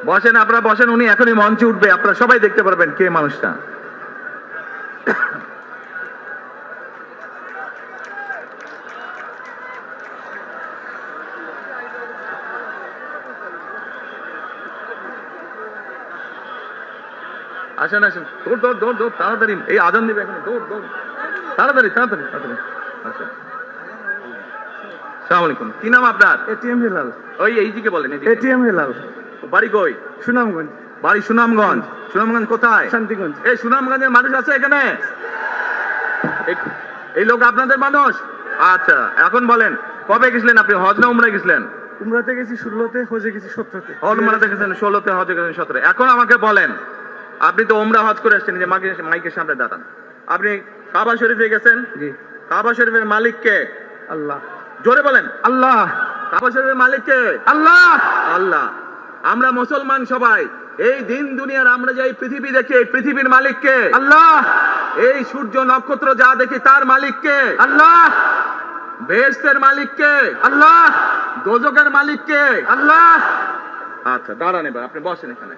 বসেন, আপনারা বসেন, উনি এখনই মঞ্চে উঠবে, আপনারা সবাই দেখতে পারবেন কে মানুষটা। আসেন আসেন, দৌড় দৌড় দৌড় দৌড়, তাড়াতাড়ি, এই আজান দিবে এখন, দৌড় দৌড়, তাড়াতাড়ি তাড়াতাড়ি তাড়াতাড়ি। আচ্ছা, আসসালামু আলাইকুম, কি নাম আপনার? এটিএম হেলাল। ওই এইদিকে বলেন, এইদিকে। এটিএম হেলাল, বাড়ি কই? সুনামগঞ্জ। বাড়ি সুনামগঞ্জ। সুনামগঞ্জ কোথায়? শান্তিগঞ্জ। এই সুনামগঞ্জের মানুষ আছে এখানে? এই লোক আপনাদের মানুষ? আচ্ছা, এখন বলেন, কবে গেছিলেন আপনি? হজ না উমরা গেছিলেন? উমরাতে গেছি 16তে, হজে গেছি 17তে। উমরাতে গেছেন 16তে, হজে গেছেন 17। এখন আমাকে বলেন, আপনি তো উমরা হজ করে আসছেন, যে মাইকের সামনে দাঁড়ান, আপনি কাবা শরীফে গেছেন, জি। কাবা শরীফের মালিক কে? আল্লাহ। জোরে বলেন। আল্লাহ। কাবা শরীফের মালিক কে? আল্লাহ। আল্লাহ। আমরা মুসলমান সবাই, এই দিন দুনিয়ার আমরা যে এই পৃথিবী দেখি, এই পৃথিবীর মালিক কে? আল্লাহ। এই সূর্য নক্ষত্র যা দেখি তার মালিক কে? আল্লাহ। বেহেশতের মালিক কে? আল্লাহ। দোজখের মালিক কে? আল্লাহ। আচ্ছা, দাঁড়ান, এবার আপনি বসেন এখানে।